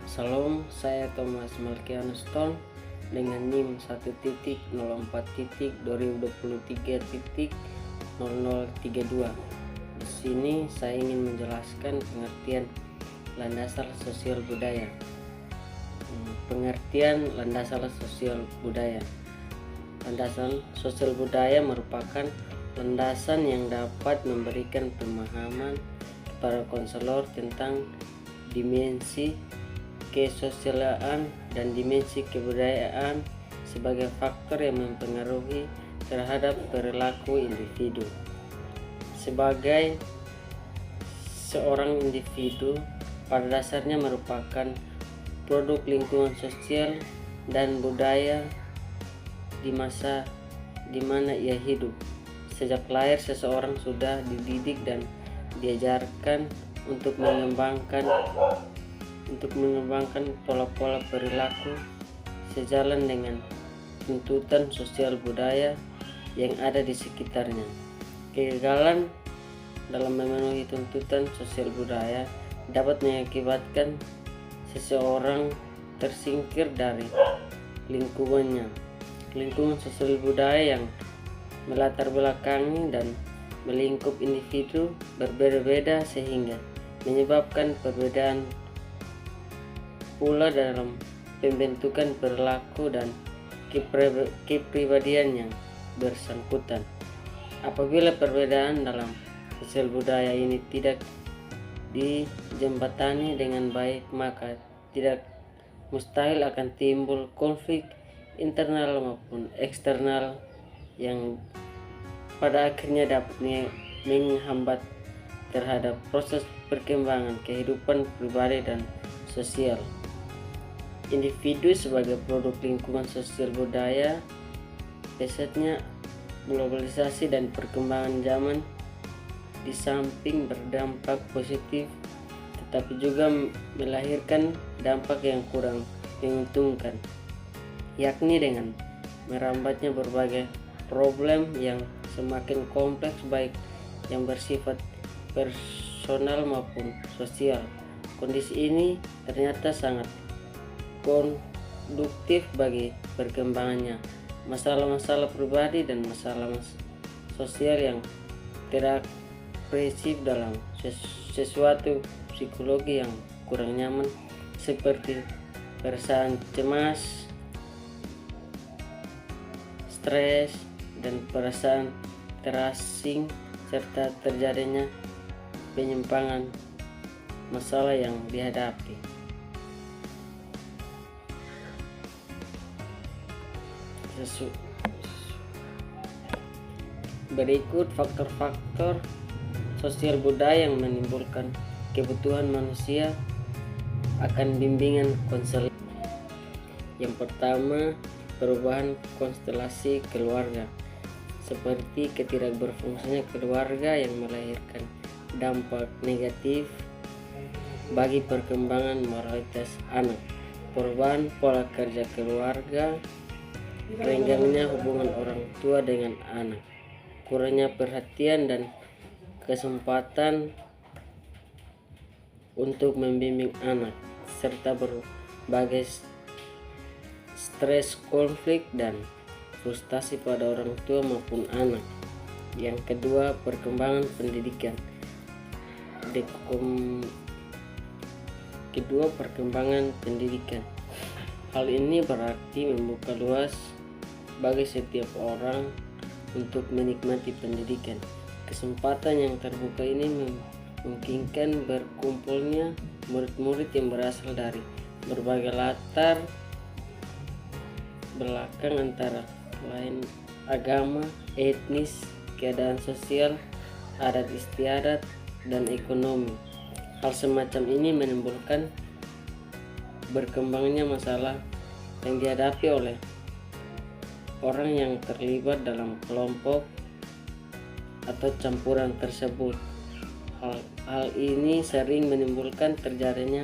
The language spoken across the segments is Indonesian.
Salam, saya Thomas Malkianus Stone dengan NIM 1.04.2023.0032. Di sini saya ingin menjelaskan pengertian landasan sosial budaya. Pengertian landasan sosial budaya. Landasan sosial budaya merupakan landasan yang dapat memberikan pemahaman kepada konselor tentang dimensi kesosialan dan dimensi kebudayaan sebagai faktor yang mempengaruhi terhadap perilaku individu. Sebagai seorang individu, pada dasarnya merupakan produk lingkungan sosial dan budaya di masa di mana ia hidup. Sejak lahir, seseorang sudah dididik dan diajarkan untuk mengembangkan pola-pola perilaku sejalan dengan tuntutan sosial budaya yang ada di sekitarnya. Kegagalan dalam memenuhi tuntutan sosial budaya dapat mengakibatkan seseorang tersingkir dari lingkungannya. Lingkungan sosial budaya yang melatar belakangi dan melingkup individu berbeda-beda sehingga menyebabkan perbedaan pula dalam pembentukan perilaku dan kepribadian yang bersangkutan. Apabila perbedaan dalam sosial budaya ini tidak dijembatani dengan baik, maka tidak mustahil akan timbul konflik internal maupun eksternal yang pada akhirnya dapat menghambat terhadap proses perkembangan kehidupan pribadi dan sosial. Individu sebagai produk lingkungan sosial budaya, pesatnya globalisasi dan perkembangan zaman di samping berdampak positif, tetapi juga melahirkan dampak yang kurang menguntungkan, yakni dengan merambatnya berbagai problem yang semakin kompleks baik yang bersifat personal maupun sosial. Kondisi ini ternyata sangat konduktif bagi perkembangannya masalah-masalah pribadi dan masalah sosial yang terekspresif dalam sesuatu psikologi yang kurang nyaman seperti perasaan cemas, stres, dan perasaan terasing serta terjadinya penyimpangan masalah yang dihadapi. Berikut faktor-faktor sosial budaya yang menimbulkan kebutuhan manusia akan bimbingan konseling. Yang pertama, perubahan konstelasi keluarga, seperti ketidakberfungsinya keluarga yang melahirkan dampak negatif bagi perkembangan moralitas anak. Perubahan pola kerja keluarga, renggangnya hubungan orang tua dengan anak, kurangnya perhatian dan kesempatan untuk membimbing anak, serta berbagai stres, konflik, dan frustasi pada orang tua maupun anak. Yang kedua, perkembangan pendidikan. Perkembangan pendidikan. Hal ini berarti membuka luas bagi setiap orang untuk menikmati pendidikan. Kesempatan yang terbuka ini memungkinkan berkumpulnya murid-murid yang berasal dari berbagai latar belakang antara lain agama, etnis, keadaan sosial, adat istiadat, dan ekonomi. Hal semacam ini menimbulkan berkembangnya masalah yang dihadapi oleh orang yang terlibat dalam kelompok atau campuran tersebut. Hal ini sering menimbulkan terjadinya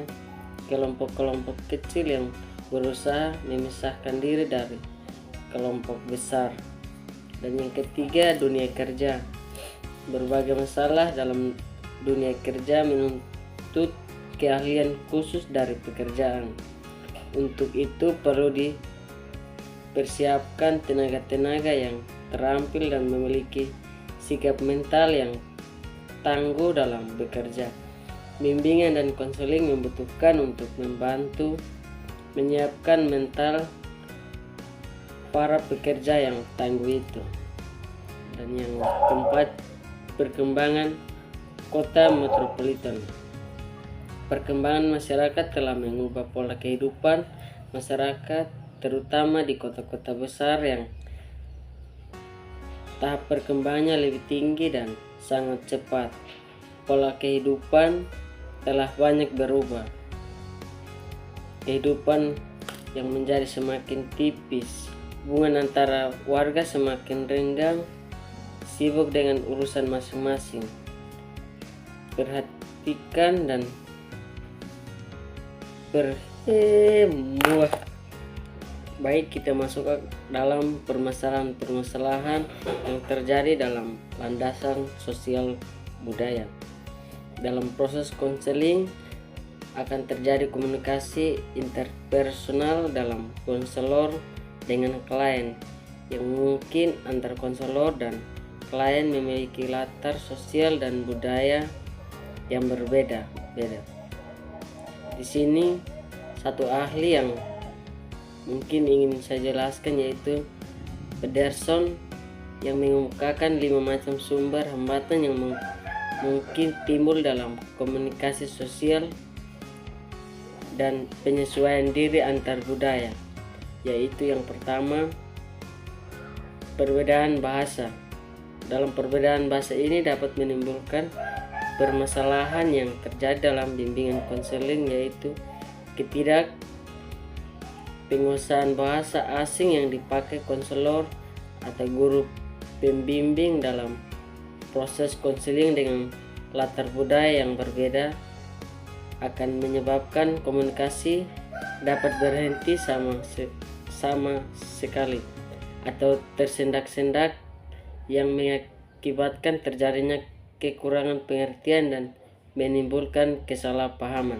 kelompok-kelompok kecil yang berusaha memisahkan diri dari kelompok besar. Dan yang ketiga, dunia kerja. Berbagai masalah dalam dunia kerja menuntut keahlian khusus dari pekerjaan. Untuk itu perlu dipersiapkan tenaga-tenaga yang terampil dan memiliki sikap mental yang tangguh dalam bekerja. Bimbingan dan konseling membutuhkan untuk membantu menyiapkan mental para pekerja yang tangguh itu. Dan yang keempat, perkembangan kota metropolitan. Perkembangan masyarakat telah mengubah pola kehidupan masyarakat, terutama di kota-kota besar yang tahap perkembangannya lebih tinggi dan sangat cepat. Pola kehidupan telah banyak berubah. Kehidupan yang menjadi semakin tipis, hubungan antara warga semakin renggang, sibuk dengan urusan masing-masing. Perhatikan dan baik, kita masuk ke dalam permasalahan-permasalahan yang terjadi dalam landasan sosial budaya. Dalam proses konseling akan terjadi komunikasi interpersonal dalam konselor dengan klien, yang mungkin antar konselor dan klien memiliki latar sosial dan budaya yang berbeda-beda. Di sini satu ahli yang mungkin ingin saya jelaskan yaitu Pedersen, yang mengemukakan 5 macam sumber hambatan yang mungkin timbul dalam komunikasi sosial dan penyesuaian diri antar budaya, yaitu yang pertama, perbedaan bahasa. Dalam perbedaan bahasa ini dapat menimbulkan permasalahan yang terjadi dalam bimbingan konseling, yaitu penguasaan bahasa asing yang dipakai konselor atau guru pembimbing dalam proses konseling dengan latar budaya yang berbeda akan menyebabkan komunikasi dapat berhenti sama sekali atau tersendak-sendak, yang mengakibatkan terjadinya kekurangan pengertian dan menimbulkan kesalahpahaman.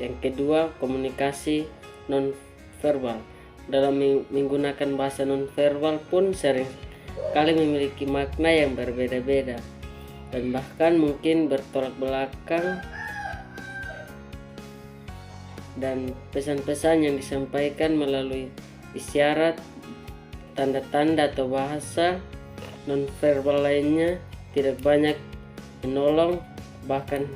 Yang kedua, komunikasi non-verbal. Dalam menggunakan bahasa non-verbal pun sering kali memiliki makna yang berbeda-beda dan bahkan mungkin bertolak belakang, dan pesan-pesan yang disampaikan melalui isyarat, tanda-tanda atau bahasa non-verbal lainnya tidak banyak menolong. Bahkan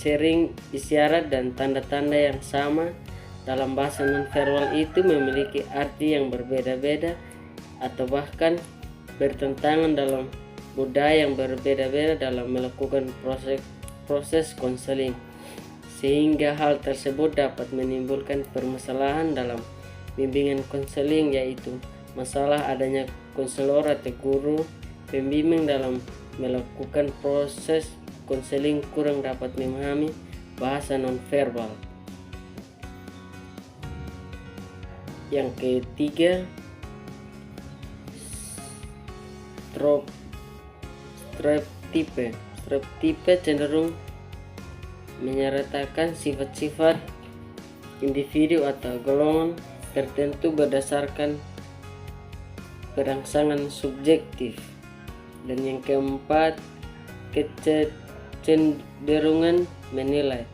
sering isyarat dan tanda-tanda yang sama dalam bahasa non-verbal itu memiliki arti yang berbeda-beda atau bahkan bertentangan dalam budaya yang berbeda-beda dalam melakukan proses konseling, sehingga hal tersebut dapat menimbulkan permasalahan dalam bimbingan konseling, yaitu masalah adanya konselor atau guru pembimbing dalam melakukan proses konseling kurang dapat memahami bahasa non-verbal. Yang ketiga, stereotipe cenderung menyertakan sifat-sifat individu atau golongan tertentu berdasarkan perangsangan subjektif. Dan yang keempat, kecenderungan menilai.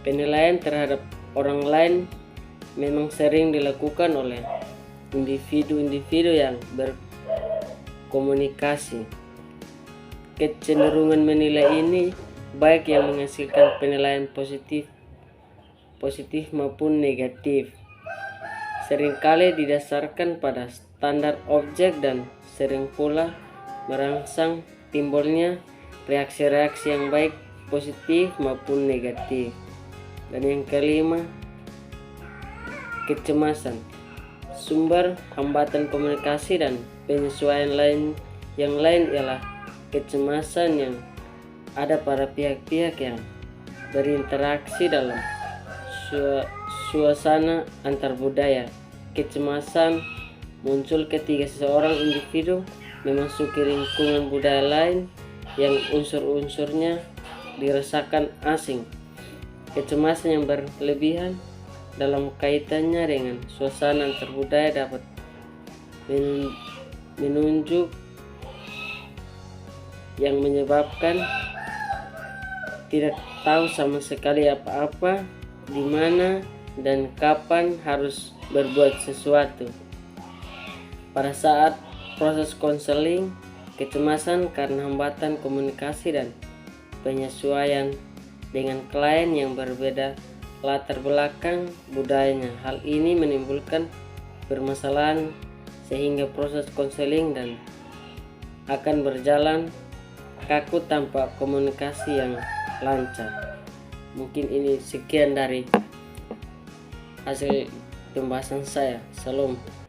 Penilaian terhadap orang lain memang sering dilakukan oleh individu-individu yang berkomunikasi. Kecenderungan menilai ini baik yang menghasilkan penilaian positif maupun negatif, seringkali didasarkan pada standar objek dan sering pula merangsang timbulnya reaksi-reaksi yang baik positif maupun negatif. Dan yang kelima, kecemasan. Sumber hambatan komunikasi dan penyesuaian yang lain ialah kecemasan yang ada pada pihak-pihak yang berinteraksi dalam suasana antar budaya. Kecemasan muncul ketika seseorang individu memasuki lingkungan budaya lain yang unsur-unsurnya dirasakan asing Kecemasan yang berlebihan dalam kaitannya dengan suasana antar budaya dapat menunjuk yang menyebabkan tidak tahu sama sekali apa-apa, di mana dan kapan harus berbuat sesuatu. Pada saat proses konseling, kecemasan karena hambatan komunikasi dan penyesuaian dengan klien yang berbeda latar belakang budayanya. Hal ini menimbulkan permasalahan sehingga proses konseling dan akan berjalan kaku tanpa komunikasi yang lancar. Mungkin ini sekian dari hasil pembahasan saya. Salam.